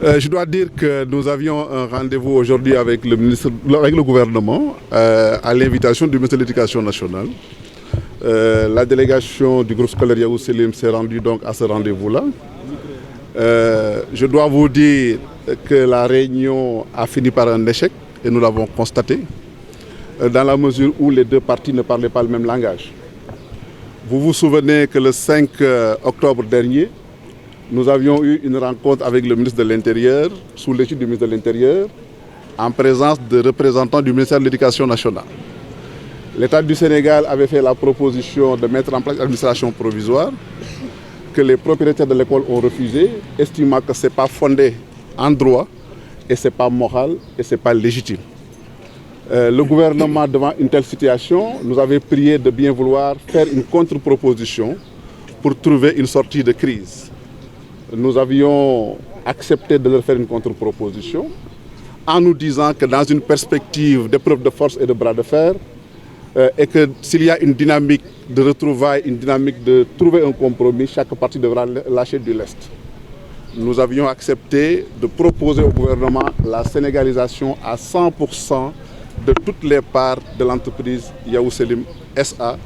Je dois dire que nous avions un rendez-vous aujourd'hui avec le gouvernement à l'invitation du ministre de l'Éducation nationale. La délégation du groupe scolaire Yavuz Selim s'est rendue donc à ce rendez-vous-là. Je dois vous dire que la réunion a fini par un échec et nous l'avons constaté dans la mesure où les deux parties ne parlaient pas le même langage. Vous vous souvenez que le 5 octobre dernier, nous avions eu une rencontre avec le ministre de l'Intérieur, sous l'égide du ministre de l'Intérieur, en présence de représentants du ministère de l'Éducation nationale. L'État du Sénégal avait fait la proposition de mettre en place l'administration provisoire, que les propriétaires de l'école ont refusé, estimant que ce n'est pas fondé en droit, et ce n'est pas moral, et ce n'est pas légitime. Le gouvernement, devant une telle situation, nous avait prié de bien vouloir faire une contre-proposition pour trouver une sortie de crise. Nous avions accepté de leur faire une contre-proposition en nous disant que dans une perspective d'épreuve de force et de bras de fer, et que s'il y a une dynamique de retrouvailles, une dynamique de trouver un compromis, chaque partie devra lâcher du lest. Nous avions accepté de proposer au gouvernement la sénégalisation à 100% de toutes les parts de l'entreprise Yavuz Selim SA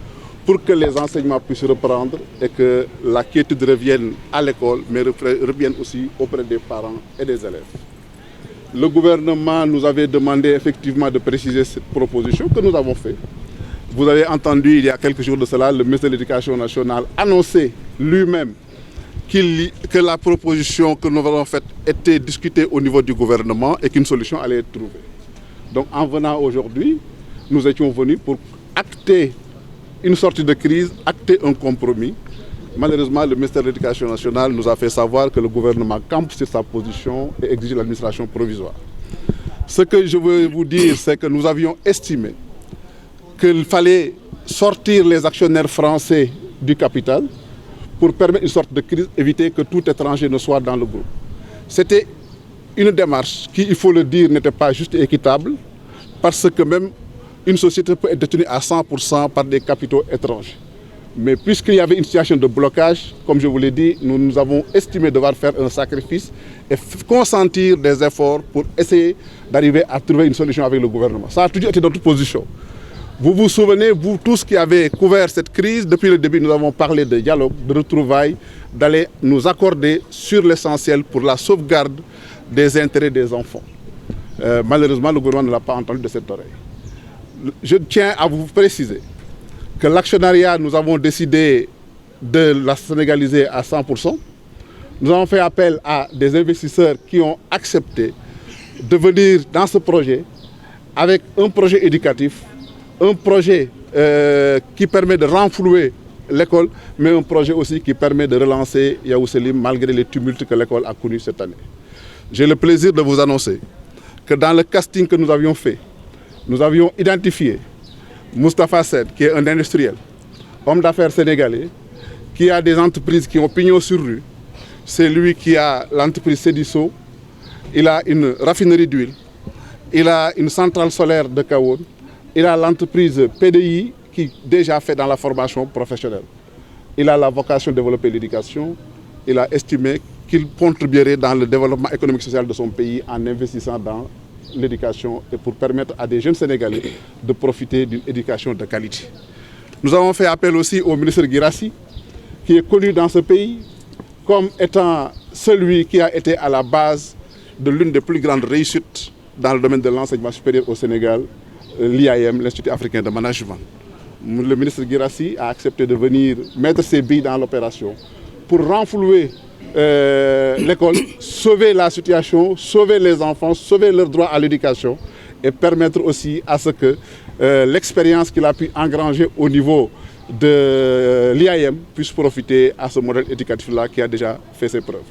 pour que les enseignements puissent reprendre et que la quiétude revienne à l'école, mais revienne aussi auprès des parents et des élèves. Le gouvernement nous avait demandé effectivement de préciser cette proposition que nous avons fait. Vous avez entendu il y a quelques jours de cela, le ministre de l'Éducation nationale annoncer lui-même que la proposition que nous avons faite était discutée au niveau du gouvernement et qu'une solution allait être trouvée. Donc en venant aujourd'hui, nous étions venus pour acter une sortie de crise, acter un compromis. Malheureusement, le ministère de l'Éducation nationale nous a fait savoir que le gouvernement campe sur sa position et exige l'administration provisoire. Ce que je veux vous dire, c'est que nous avions estimé qu'il fallait sortir les actionnaires français du capital pour permettre une sorte de crise, éviter que tout étranger ne soit dans le groupe. C'était une démarche qui, il faut le dire, n'était pas juste et équitable, parce que même une société peut être détenue à 100% par des capitaux étrangers. Mais puisqu'il y avait une situation de blocage, comme je vous l'ai dit, nous avons estimé devoir faire un sacrifice et consentir des efforts pour essayer d'arriver à trouver une solution avec le gouvernement. Ça a toujours été notre position. Vous vous souvenez, vous tous qui avez couvert cette crise, depuis le début, nous avons parlé de dialogue, de retrouvailles, d'aller nous accorder sur l'essentiel pour la sauvegarde des intérêts des enfants. Malheureusement, le gouvernement ne l'a pas entendu de cette oreille. Je tiens à vous préciser que l'actionnariat, nous avons décidé de la sénégaliser à 100%. Nous avons fait appel à des investisseurs qui ont accepté de venir dans ce projet avec un projet éducatif, un projet qui permet de renflouer l'école, mais un projet aussi qui permet de relancer Yavuz Selim malgré les tumultes que l'école a connus cette année. J'ai le plaisir de vous annoncer que dans le casting que nous avions fait, nous avions identifié Moustapha Sed, qui est un industriel, homme d'affaires sénégalais, qui a des entreprises qui ont pignon sur rue. C'est lui qui a l'entreprise Sediso, il a une raffinerie d'huile, il a une centrale solaire de Kawoun, il a l'entreprise PDI qui déjà fait dans la formation professionnelle. Il a la vocation de développer l'éducation, il a estimé qu'il contribuerait dans le développement économique et social de son pays en investissant dans l'éducation et pour permettre à des jeunes Sénégalais de profiter d'une éducation de qualité. Nous avons fait appel aussi au ministre Guirassy, qui est connu dans ce pays comme étant celui qui a été à la base de l'une des plus grandes réussites dans le domaine de l'enseignement supérieur au Sénégal, l'IAM, l'Institut africain de management. Le ministre Guirassy a accepté de venir mettre ses billes dans l'opération pour renflouer l'école, sauver la situation, sauver les enfants, sauver leur droit à l'éducation et permettre aussi à ce que l'expérience qu'il a pu engranger au niveau de l'IAM puisse profiter à ce modèle éducatif-là qui a déjà fait ses preuves.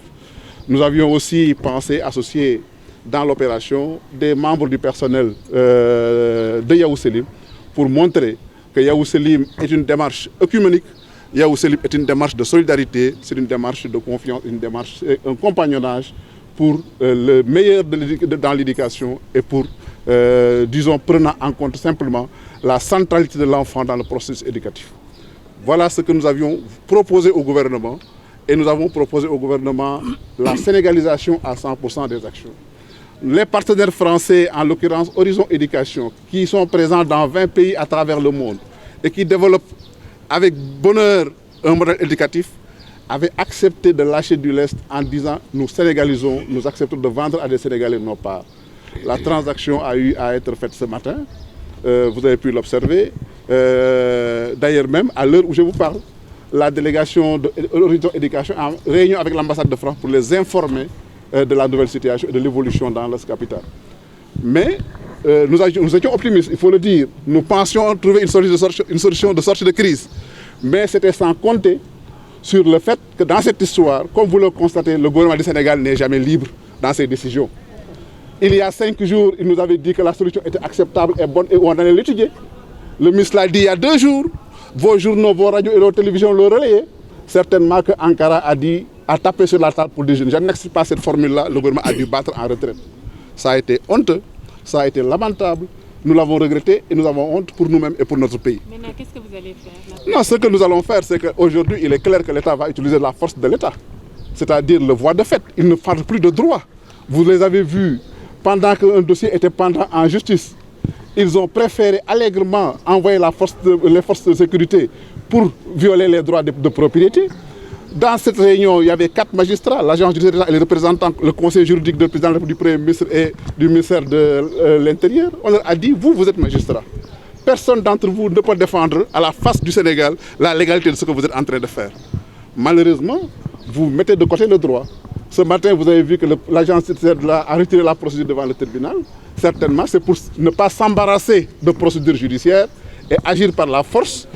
Nous avions aussi pensé associer dans l'opération des membres du personnel de Yavuz Selim pour montrer que Yavuz Selim est une démarche œcuménique. Yavuz Selim est une démarche de solidarité, c'est une démarche de confiance, une démarche, un compagnonnage pour le meilleur dans l'éducation et pour, disons, prenant en compte simplement la centralité de l'enfant dans le processus éducatif. Voilà ce que nous avions proposé au gouvernement et nous avons proposé au gouvernement la sénégalisation à 100% des actions. Les partenaires français, en l'occurrence Horizon Éducation, qui sont présents dans 20 pays à travers le monde et qui développent avec bonheur un modèle éducatif, avaient accepté de lâcher du lest en disant nous sénégalisons, nous acceptons de vendre à des Sénégalais nos parts. La transaction a eu à être faite ce matin, vous avez pu l'observer. D'ailleurs même, à l'heure où je vous parle, la délégation de l'Horizon Éducation en réunion avec l'ambassade de France pour les informer de la nouvelle situation et de l'évolution dans la capitale. Mais nous étions optimistes, il faut le dire. Nous pensions trouver une solution de sortie de crise. Mais c'était sans compter sur le fait que dans cette histoire, comme vous le constatez, le gouvernement du Sénégal n'est jamais libre dans ses décisions. Il y a 5 jours, il nous avait dit que la solution était acceptable et bonne et on allait l'étudier. Le ministre l'a dit il y a 2 jours. Vos journaux, vos radios et vos télévisions l'ont relayé. Certainement que Ankara a tapé sur la table pour dire je n'accepte pas cette formule-là. Le gouvernement a dû battre en retraite. Ça a été honteux, ça a été lamentable. Nous l'avons regretté et nous avons honte pour nous-mêmes et pour notre pays. Maintenant, qu'est-ce que vous allez faire? Non, ce que nous allons faire, c'est qu'aujourd'hui, il est clair que l'État va utiliser la force de l'État. C'est-à-dire le voie de fait. Il ne parle plus de droit. Vous les avez vus pendant qu'un dossier était pendant en justice. Ils ont préféré allègrement envoyer les forces de sécurité pour violer les droits de propriété. Dans cette réunion, il y avait 4 magistrats, l'agence judiciaire et les représentants, le conseil juridique du président du Premier ministre et du ministère de l'Intérieur. On leur a dit, vous êtes magistrats. Personne d'entre vous ne peut défendre à la face du Sénégal la légalité de ce que vous êtes en train de faire. Malheureusement, vous mettez de côté le droit. Ce matin, vous avez vu que l'agence judiciaire a retiré la procédure devant le tribunal. Certainement, c'est pour ne pas s'embarrasser de procédures judiciaires et agir par la force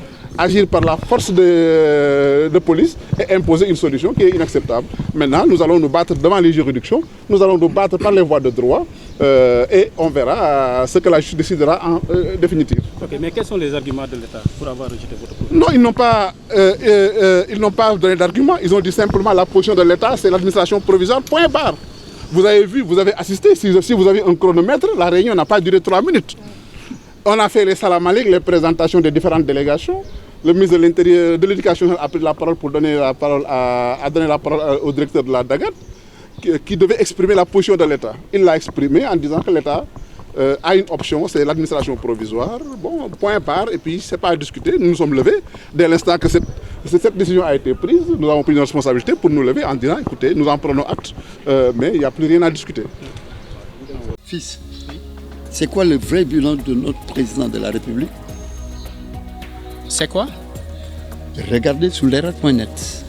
de police et imposer une solution qui est inacceptable. Maintenant, nous allons nous battre devant les juridictions, nous allons nous battre par les voies de droit et on verra ce que la justice décidera en définitive. Ok, mais quels sont les arguments de l'État pour avoir rejeté votre proposition? Non, ils n'ont pas donné d'arguments, ils ont dit simplement la position de l'État, c'est l'administration provisoire, point barre. Vous avez vu, vous avez assisté, si vous avez un chronomètre, la réunion n'a pas duré 3 minutes. On a fait les salam alek, les présentations des différentes délégations. Le ministre de l'Intérieur, de l'Éducation a pris la parole pour donner la parole au directeur de la DAGAT qui devait exprimer la position de l'État. Il l'a exprimé en disant que l'État a une option, c'est l'administration provisoire. Bon, point part, et puis c'est pas à discuter. Nous nous sommes levés dès l'instant que cette décision a été prise. Nous avons pris une responsabilité pour nous lever en disant, écoutez, nous en prenons acte, mais il n'y a plus rien à discuter. Fils, c'est quoi le vrai bilan de notre président de la République? C'est quoi? Regardez sur l'Erat.net.